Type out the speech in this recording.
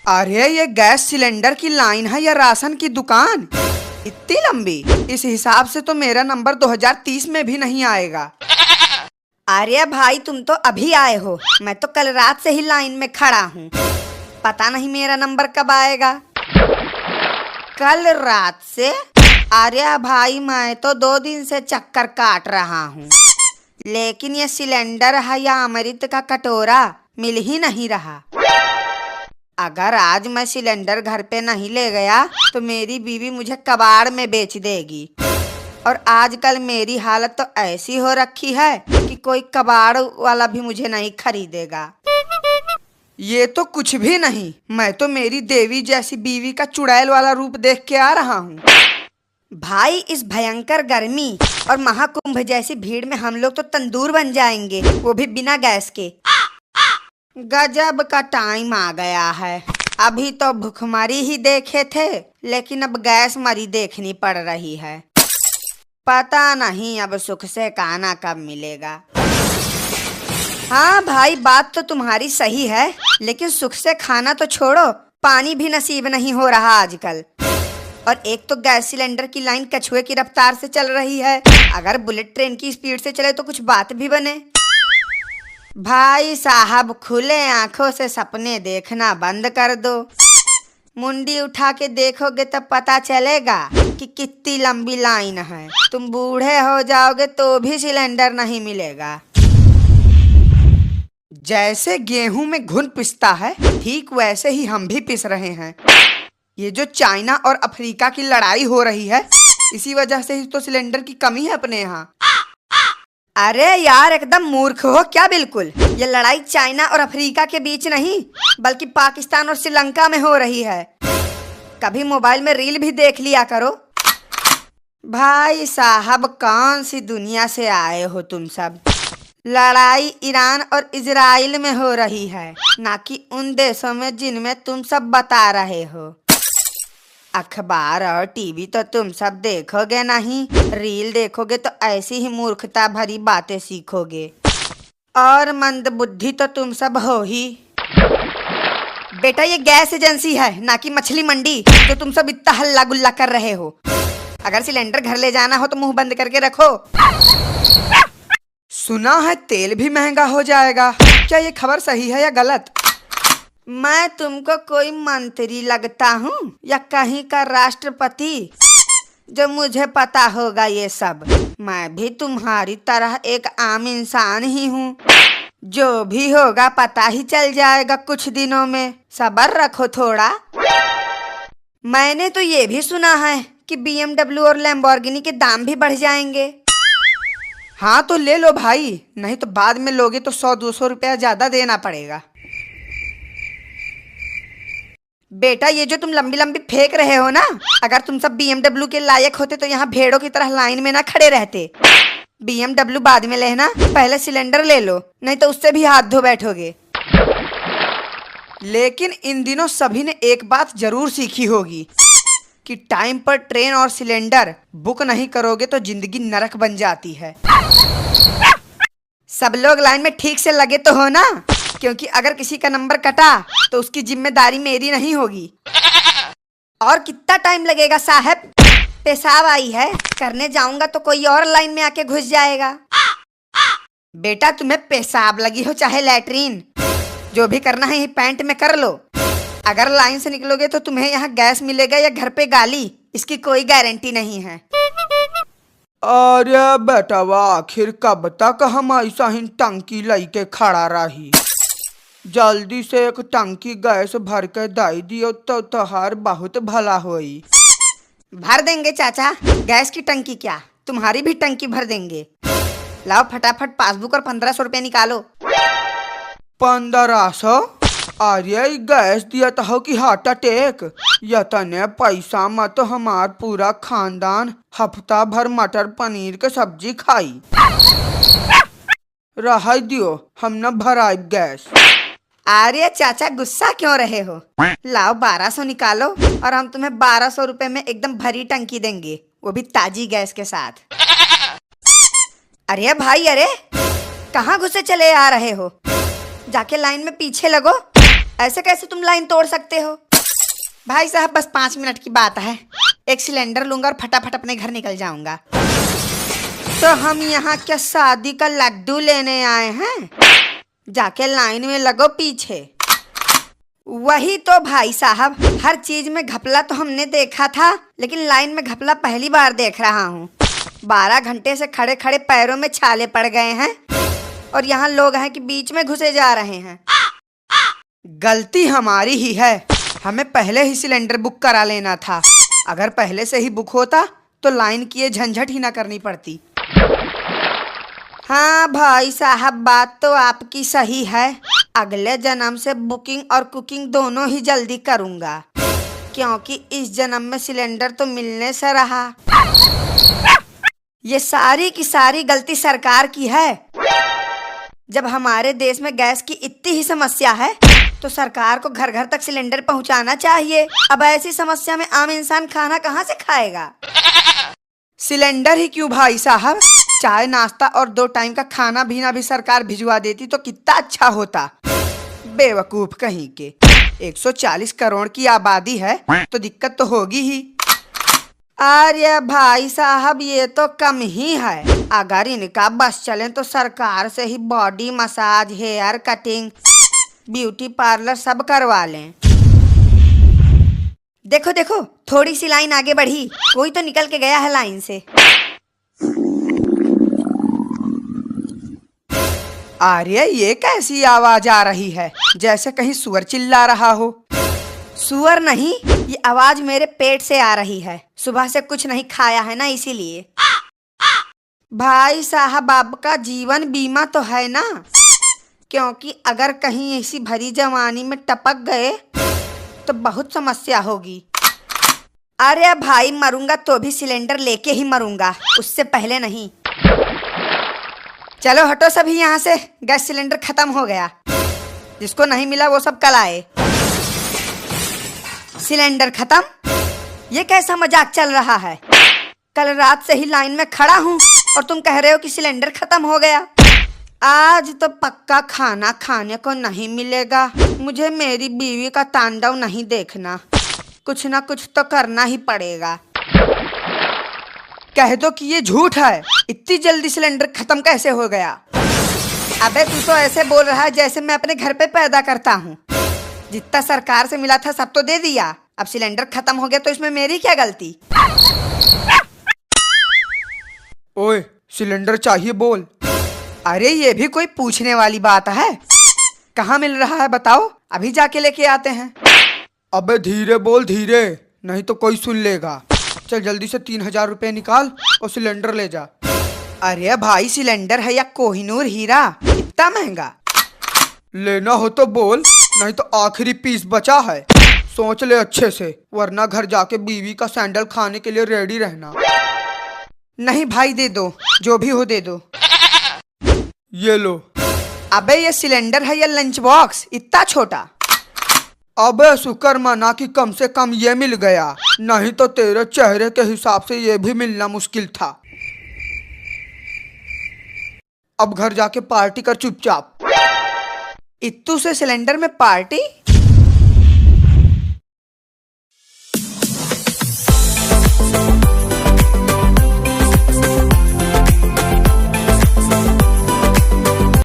अरे ये gas cylinder की लाइन है या राशन की दुकान? इतनी लंबी? इस हिसाब से तो मेरा नंबर 2030 में भी नहीं आएगा। अरे भाई तुम तो अभी आए हो, मैं तो कल रात से ही लाइन में खड़ा हूँ। पता नहीं मेरा नंबर कब आएगा। कल रात से? अरे भाई मैं तो 2 दिन से चक्कर काट रहा हूँ, लेकिन ये सिलेंडर है या अमृत का कटोरा मिल ही नहीं रहा। अगर आज मैं सिलेंडर घर पे नहीं ले गया तो मेरी बीवी मुझे कबाड़ में बेच देगी। और आजकल मेरी हालत तो ऐसी हो रखी है कि कोई कबाड़ वाला भी मुझे नहीं खरीदेगा। ये तो कुछ भी नहीं, मैं तो मेरी देवी जैसी बीवी का चुड़ैल वाला रूप देख के आ रहा हूँ। भाई इस भयंकर गर्मी और महाकुंभ जैसी भीड़ में हम लोग तो तंदूर बन जाएंगे, वो भी बिना गैस के। गजब का टाइम आ गया है। अभी तो भूखमरी ही देखे थे, लेकिन अब गैस मरी देखनी पड़ रही है। पता नहीं अब सुख से खाना कब मिलेगा। हाँ भाई बात तो तुम्हारी सही है, लेकिन सुख से खाना तो छोड़ो, पानी भी नसीब नहीं हो रहा आजकल। और एक तो गैस सिलेंडर की लाइन कछुए की रफ्तार से चल रही है, अगर बुलेट ट्रेन की स्पीड से चले तो कुछ बात भी बने। भाई साहब खुले आंखों से सपने देखना बंद कर दो। मुंडी उठा के देखोगे तब पता चलेगा कि कितनी लंबी लाइन है। तुम बूढ़े हो जाओगे तो भी सिलेंडर नहीं मिलेगा। जैसे गेहूं में घुन पिसता है, ठीक वैसे ही हम भी पिस रहे हैं। ये जो चाइना और अफ्रीका की लड़ाई हो रही है, इसी वजह से ही तो सिलेंडर की कमी है अपने यहाँ। अरे यार एकदम मूर्ख हो क्या? बिल्कुल ये लड़ाई चाइना और अफ्रीका के बीच नहीं, बल्कि पाकिस्तान और श्रीलंका में हो रही है। कभी मोबाइल में रील भी देख लिया करो। भाई साहब कौन सी दुनिया से आए हो तुम सब? लड़ाई ईरान और इजराइल में हो रही है, ना कि उन देशों में जिनमें तुम सब बता रहे हो। अखबार और टीवी तो तुम सब देखोगे नहीं, रील देखोगे तो ऐसी ही मूर्खता भरी बातें सीखोगे। और मंदबुद्धि तो तुम सब हो ही। बेटा ये गैस एजेंसी है, ना कि मछली मंडी जो तुम सब इतना हल्ला गुल्ला कर रहे हो। अगर सिलेंडर घर ले जाना हो तो मुंह बंद करके रखो। सुना है तेल भी महंगा हो जाएगा, क्या ये खबर सही है या गलत? मैं तुमको कोई मंत्री लगता हूँ या कहीं का राष्ट्रपति जो मुझे पता होगा ये सब? मैं भी तुम्हारी तरह एक आम इंसान ही हूँ। जो भी होगा पता ही चल जाएगा कुछ दिनों में, सब्र रखो थोड़ा। मैंने तो ये भी सुना है कि BMW और लैम्बोर्गिनी के दाम भी बढ़ जाएंगे। हाँ तो ले लो भाई, नहीं तो बाद में लोगे तो 100-200 रुपया ज्यादा देना पड़ेगा। बेटा ये जो तुम लंबी लंबी फेंक रहे हो ना, अगर तुम सब BMW के लायक होते तो यहाँ भेड़ों की तरह लाइन में ना खड़े रहते। BMW बाद में लेना, पहले सिलेंडर ले लो, नहीं तो उससे भी हाथ धो बैठोगे। लेकिन इन दिनों सभी ने एक बात जरूर सीखी होगी कि टाइम पर ट्रेन और सिलेंडर बुक नहीं करोगे तो जिंदगी नरक बन जाती है। सब लोग लाइन में ठीक से लगे तो हो ना, क्योंकि अगर किसी का नंबर कटा तो उसकी जिम्मेदारी मेरी नहीं होगी। और कितना टाइम लगेगा साहब? पेशाब आई है, करने जाऊंगा तो कोई और लाइन में आके घुस जाएगा। बेटा तुम्हें पेशाब लगी हो चाहे लैट्रीन, जो भी करना है पैंट में कर लो। अगर लाइन से निकलोगे तो तुम्हें यहाँ गैस मिलेगा या घर पे गाली, इसकी कोई गारंटी नहीं है। अरे बेटवा आखिर कब तक हम ऐसा ही टंकी लेके खड़ा रही? जल्दी से एक टंकी गैस भर के दे दियो तो तोहार बहुत भला होई। भर देंगे चाचा, गैस की टंकी क्या तुम्हारी भी टंकी भर देंगे। लाओ फटाफट पासबुक और 1500 रुपया निकालो। 1500? अरे गैस दिया हो कि हार्ट अटैक? यतने पैसा मत हमार पूरा खानदान हफ्ता भर मटर पनीर के सब्जी खाई। रह दियो, हम न भराई गैस। अरे चाचा गुस्सा क्यों रहे हो? लाओ 1200 निकालो और हम तुम्हें 1200 रुपए में एकदम भरी टंकी देंगे, वो भी ताजी गैस के साथ। अरे भाई अरे कहाँ घुसे चले आ रहे हो? जाके लाइन में पीछे लगो। ऐसे कैसे तुम लाइन तोड़ सकते हो? भाई साहब बस 5 मिनट की बात है, एक सिलेंडर लूंगा और फटाफट अपने घर निकल जाऊंगा। तो हम यहाँ क्या शादी का लड्डू लेने आए हैं? जाके लाइन में लगो पीछे। वही तो भाई साहब, हर चीज में घपला तो हमने देखा था, लेकिन लाइन में घपला पहली बार देख रहा हूँ। 12 घंटे से खड़े खड़े पैरों में छाले पड़ गए हैं और यहाँ लोग हैं कि बीच में घुसे जा रहे हैं। गलती हमारी ही है, हमें पहले ही सिलेंडर बुक करा लेना था। अगर पहले से ही बुक होता तो लाइन की ये झंझट ही ना करनी पड़ती। हाँ भाई साहब, बात तो आपकी सही है। अगले जन्म से बुकिंग और कुकिंग दोनों ही जल्दी करूँगा, क्योंकि इस जन्म में सिलेंडर तो मिलने से रहा। ये सारी की सारी गलती सरकार की है। जब हमारे देश में गैस की इतनी ही समस्या है तो सरकार को घर घर तक सिलेंडर पहुंचाना चाहिए। अब ऐसी समस्या में आम इंसान खाना कहाँ से खाएगा? सिलेंडर ही क्यों भाई साहब, चाय नाश्ता और 2 टाइम का खाना भी सरकार भिजवा देती तो कितना अच्छा होता। बेवकूफ कहीं के। 140 करोड़ की आबादी है तो दिक्कत तो होगी ही। अरे भाई साहब, ये तो कम ही है। अगर इनका बस चले तो सरकार से ही body massage, hair cutting, beauty parlour सब करवा लें। देखो देखो, थोड़ी सी लाइन आगे बढ़ी, कोई तो निकल के गया है लाइन से। अरे ये कैसी आवाज आ रही है, जैसे कहीं सुअर चिल्ला रहा हो। सुअर नहीं, ये आवाज मेरे पेट से आ रही है। सुबह से कुछ नहीं खाया है ना, इसीलिए। भाई साहब, आपका जीवन बीमा तो है ना? क्योंकि अगर कहीं ऐसी भरी जवानी में टपक गए तो बहुत समस्या होगी। अरे भाई, मरूंगा तो भी सिलेंडर लेके ही मरूंगा, उससे पहले नहीं। चलो हटो सभी यहाँ से, गैस सिलेंडर खत्म हो गया। जिसको नहीं मिला वो सब कल आए। सिलेंडर खत्म? ये कैसा मजाक चल रहा है? कल रात से ही लाइन में खड़ा हूँ और तुम कह रहे हो कि सिलेंडर खत्म हो गया। आज तो पक्का खाना खाने को नहीं मिलेगा। मुझे मेरी बीवी का तांडव नहीं देखना, कुछ ना कुछ तो करना ही पड़ेगा। कह दो कि ये झूठ है, इतनी जल्दी सिलेंडर खत्म कैसे हो गया? अबे तू तो ऐसे बोल रहा है जैसे मैं अपने घर पे पैदा करता हूँ। जितना सरकार से मिला था सब तो दे दिया, अब सिलेंडर खत्म हो गया तो इसमें मेरी क्या गलती? ओए, सिलेंडर चाहिए बोल। अरे ये भी कोई पूछने वाली बात है? कहाँ मिल रहा है बताओ, अभी जाके लेके आते हैं। अबे धीरे बोल, धीरे, नहीं तो कोई सुन लेगा। चल जल्दी से 3000 रुपए निकाल और सिलेंडर ले जा। अरे भाई, सिलेंडर है या कोहिनूर हीरा, इतना महंगा? लेना हो तो बोल, नहीं तो आखिरी पीस बचा है, सोच ले अच्छे से, वरना घर जाके बीवी का सैंडल खाने के लिए रेडी रहना। नहीं भाई, दे दो, जो भी हो दे दो। ये लो। अबे ये सिलेंडर है या लंच बॉक्स, इतना छोटा? अबे शुक्र मना कि कम से कम ये मिल गया, नहीं तो तेरे चेहरे के हिसाब से ये भी मिलना मुश्किल था। अब घर जाके पार्टी कर चुपचाप। इत्तू से सिलेंडर में पार्टी?